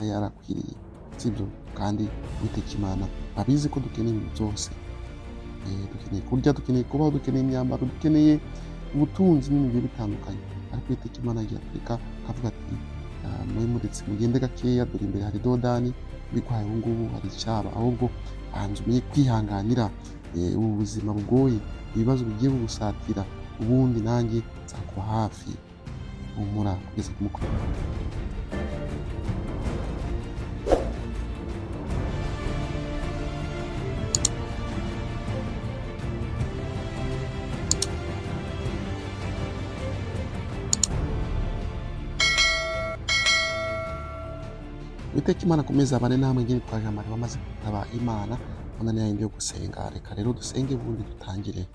yarakwiriye, sibyo? Kandi Uwiteka Imana abizi ko dukeneye ibintu byose. Dukeneye kurya, dukeneye kubaho, dukeneye imyambaro, dukeneye ubutunzi n'ibintu bigiye bitandukanye. Ariko Uwiteka Imana agiye atwereka akavuga ati mube muretse mugende gakeya, dore imbere hari Dorodani, biguhaye ubu ngubu hari icyaba, ahubwo banza umenye kwihanganira ubu buzima bugoye, ibibazo bigiye bugusatira, ubundi nanjye nzakuba hafi. Humura kugeza ku mukoro. Uwiteka Imana akomeze abane namwe ngene twaje amare bamaze kwitaba Imana, none ni yindi yo gusenga. Reka rero dusenge ubundi dutangire.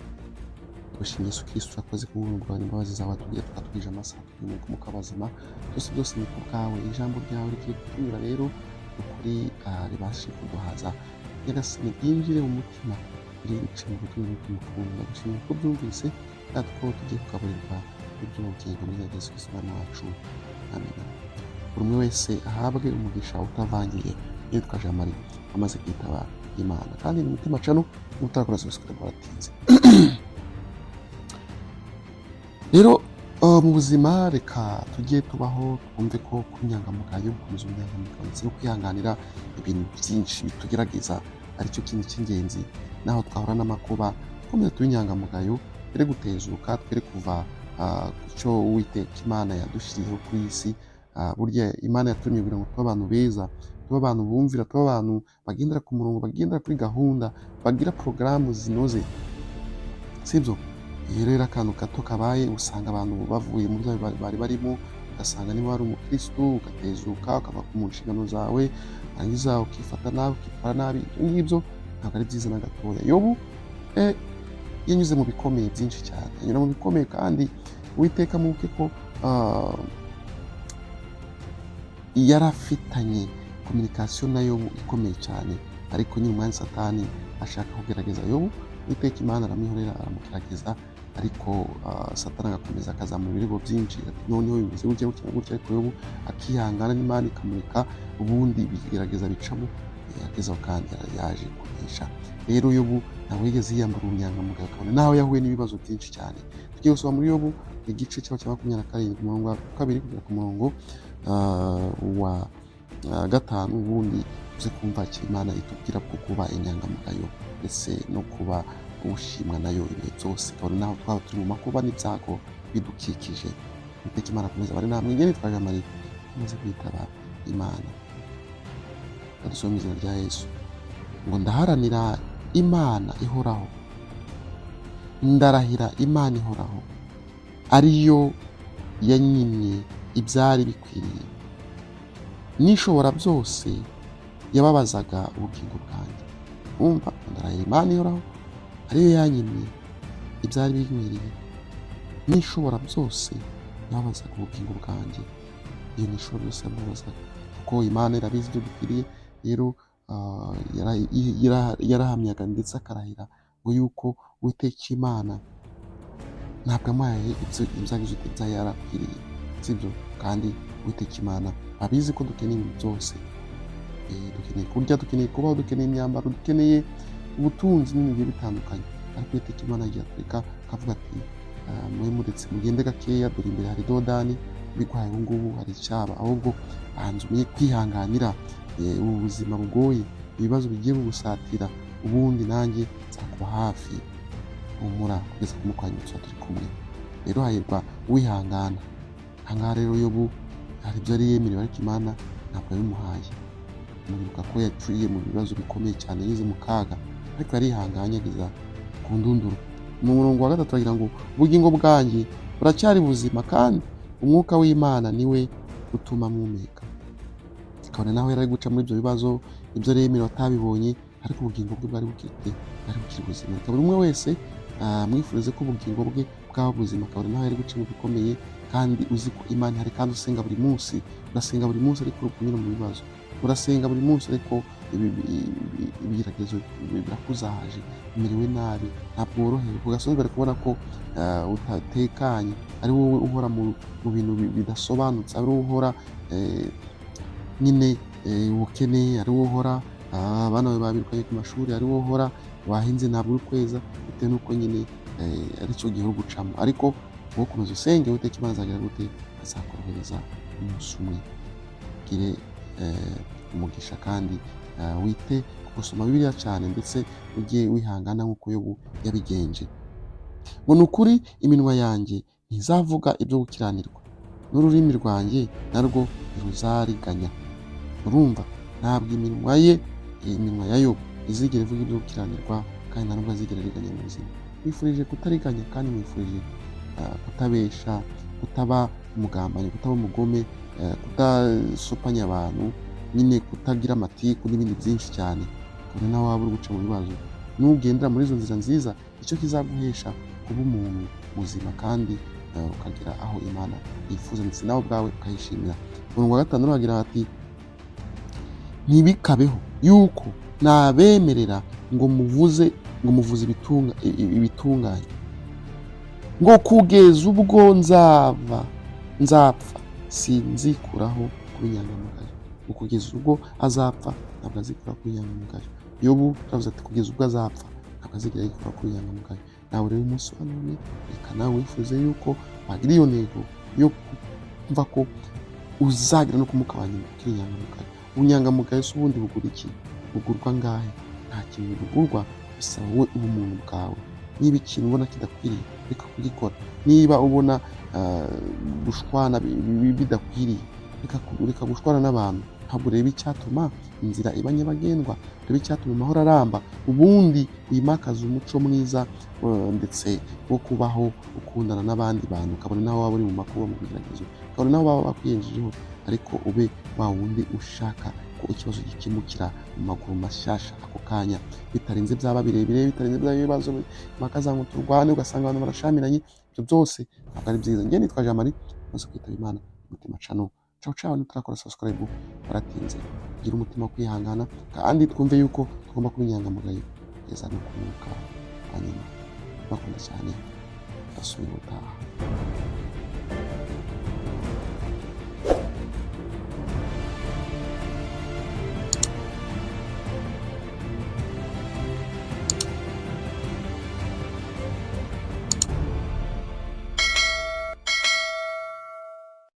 Dushimye Yesu Kristo urakoze kubungurana imbabazi zawe tugiye twatwije amasaha tugiye ku mukabazima. Byose ni ku bwawe, ijambo ryawe rigiye kutunyura rero ukuri ribashe kuduhaza. Nyagasani ryinjire mu mutima, rice mu butumwa bw'umukunda. Gushimye ko byumvise, kandi ko tugiye kugaburirwa iby'ubugingo muri Yesu Kristo Umwami wacu. Amen. Buri umwe wese ahabwe umugisha utavangiye iyo twaje amari amaze kwitaba Imana. Kandi ni umutima cano utarakora subscribe waratinze. Rero mu buzima reka tujye tubaho twumve ko kunyangamugayo, gukomeza ubunyangamugayo ndetse no kwihanganira ibintu byinshi bitugerageza ari cyo kintu cy'ingenzi. Naho twahura n'amakuba dukomeze tube inyangamugayo, twere gutezuka, twere kuva ku cyo Uwiteka Imana yadushyiriyeho kuri iyi si. Burya Imana yatumye kugira ngo tube abantu beza, tube abantu bumvira, tube abantu bagendera ku murongo, bagendera kuri gahunda, bagira porogaramu zinoze, sibyo? Rero akantu gato kabaye usanga abantu bavuye mu byo bari barimo, ugasanga niba wari umukristo ugatezuka ukava mu nshingano zawe, rangiza ukifata nabi, ukitwara nabi. Ngibyo ntabwo ari byiza na gatoya. Yobu yanyuze mu bikomeye byinshi cyane, anyura mu bikomeye, kandi Uwiteka muke ko yarafitanye kominikasiyo na Yobu ikomeye cyane, ariko nyine umwanya Satani ashaka kugerageza Yobu. Uwiteka Imana aramwihorera, aramugerageza, ariko Satani agakomeza akazamura ibirego byinshi, noneho bimeze gutya gutya gutya, ariko Yobu akihangana n'Imana ikamurika, ubundi bigerageza bicamo, yagezeho kandi yaje kunesha. Rero Yobu ntabwo yigeze yiyambura ubunyangamugayo, kabone naho yahuye n'ibibazo byinshi cyane. Tugiye gusoma muri Yobu igice cya 27 umurongo wa 2 kugera ku murongo wa 5, ubundi tuze kumva icyo Imana itubwira ko kuba inyangamugayo ndetse no kuba ushimwa nayo ibihe byose, kabone naho twaba turi mu makuba n'ibyago bidukikije. Uwiteka Imana akomeze abane namwe ngene twaje amari amaze kwitaba Imana. Dusome mu izina rya Yesu ngo ndaharanira Imana ihoraho, ndarahira Imana ihoraho, ariyo yanyimye ibyari bikwiriye, n'ishobora byose yababazaga ubugingo bwanjye. Umva, ndarahira Imana ihoraho, ariyo yanyimye ibyari bikwiriye, n'ishobora byose yababazaga ubugingo bwanjye. Iyo n'ishobora byose yababazaga, kuko Imana irabizi ibyo bikwiriye. Rero yarahamyaga ndetse akarahira ngo yuko Uwiteka Imana ntabwo amuhaye ibyagize ibyo yarakwiriye, sibyo? Kandi Uwiteka Imana abizi ko dukeneye ibintu byose. Dukeneye kurya, dukeneye kubaho, dukeneye imyambaro, dukeneye ubutunzi n'ibintu bigiye bitandukanye. Ariko Uwiteka Imana agiye atwereka akavuga ati mube muretse mugende gakeya, dore imbere hari Dorodani, biguhaye ubu ngubu hari icyaba, ahubwo banza umenye kwihanganira ubu buzima bugoye, ibibazo bigiye bugusatira, ubundi nanjye nzakuba hafi. Humura kugeza ku mukoro tuba turi kumwe. Rero hahirwa uwihangana. Ahangaha rero Yobu hari ibyo yari yemerewe, ariko Imana ntabwo yabimuhaye. Muribuka ko yaciye mu bibazo bikomeye cyane, yageze mu kaga, ariko yarihanganye ageza ku ndunduro. Mu murongo wa 3 agira ngo ubugingo bwanjye buracyari buzima, kandi umwuka w'Imana niwe utuma mpumeka. Kabone naho yari guca muri ibyo bibazo, ibyo yari yemerewe atabibonye, ariko ubugingo bwe bwari bukiri buzima. Kabone umwe wese mwifurize ko ubugingo bwe bwaba buzima, kabone naho yari guca mu bikomeye, kandi uzi ko Imana ihari, kandi usenga buri munsi. Urasenga buri munsi ariko uri kunyura mu bibazo, urasenga buri munsi ariko ibigeragezo birakuzahaje, umerewe nabi, ntabwo worohewe. Ugasanga bari kubona ko utatekanye, ari wowe uhora mu bintu bidasobanutse, ari wowe uhora nyine ubukene ari wowe uhora, abana bawe babirukanye ku mashuri ari wowe uhora, wahinze ntabwo uri kweza bitewe n'uko nyine aricyo gihe uri gucamo, ariko wowe komeza usenge Uwiteka Imana azagira gute, azakorohereza umunsi umwe. Ugire umugisha kandi wite ku gusoma Bibiliya cyane, ndetse ujye wihangana nk'uko Yobu yabigenje. Ngo ni ukuri iminwa yanjye ntizavuga ibyo gukiranirwa, n'ururimi rwanjye narwo ntiruzariganya. Urumva, ntabwo iminwa ya Yobu izigera ivuga ibyo gukiranirwa, kandi nta nubwo azigera ariganya mu buzima. Mwifurije kutariganya, kandi mwifurije kutabesha, kutaba umugambanyi, kutaba umugome, kudasopanya abantu, nyine kutagira amatiku n'ibindi byinshi cyane. Kabone nawe waba uri guca mu bibazo, nugendera muri izo nzira nziza, icyo kizaguhesha kuba umuntu muzima kandi ukagera aho Imana yifuza, ndetse nawe ubwawe ukayishimira. Umurongo wa 5 uragira ati ntibikabeho yuko nabemerera ngo muvuze ibitunganye, ngo kugeza ubwo nzapfa sinzikuraho kuba inyangamugayo. Ngo kugeza ubwo azapfa ntabwo azikuraho kuba inyangamugayo. Yobu aravuze ati kugeza ubwo azapfa ntabwo azigera yikuraho kuba inyangamugayo. Nawe rero umunsi wa none reka nawe wifuze yuko wagira iyo ntego yo kumva ko uzagira no kumuka wa nyuma ukiri inyangamugayo. Ubunyangamugayo si ubundi bugura iki? Bugurwa ngahe? Nta kintu bugurwa, bisaba wowe ubumuntu bwawe. Niba ikintu ubona kidakwiriye reka kugikora, niba ubona gushwana bidakwiriye reka gushwana n'abantu, ntabwo ureba icyatuma inzira iba nyabagendwa, ureba icyatuma amahoro aramba, ubundi wimakaza umuco mwiza ndetse wo kubaho ukundana n'abandi bantu, ukabona nawe waba uri mu makuba, mu bigeragezo, ukabona nawe baba bakwiyenjejeho, ariko ube wa wundi ushaka ko ikibazo gikemukira mu maguru mashyashya ako kanya, bitarenze byaba birebire, bitarenze byaba ibibazo impaka za ngo turwane ugasanga abantu barashamiranye. Ibyo byose ntabwo ari byiza. Njye nitwa Jean Marie, maze kwitaba Imana umutima cano. Ciao niturakora subscribe baratinze. Gira umutima wo kwihangana, kandi twumve yuko tugomba kuba inyangamugayo kugeza no ku mwuka wa nyuma. Bakunda cyane, basubira ubutaha.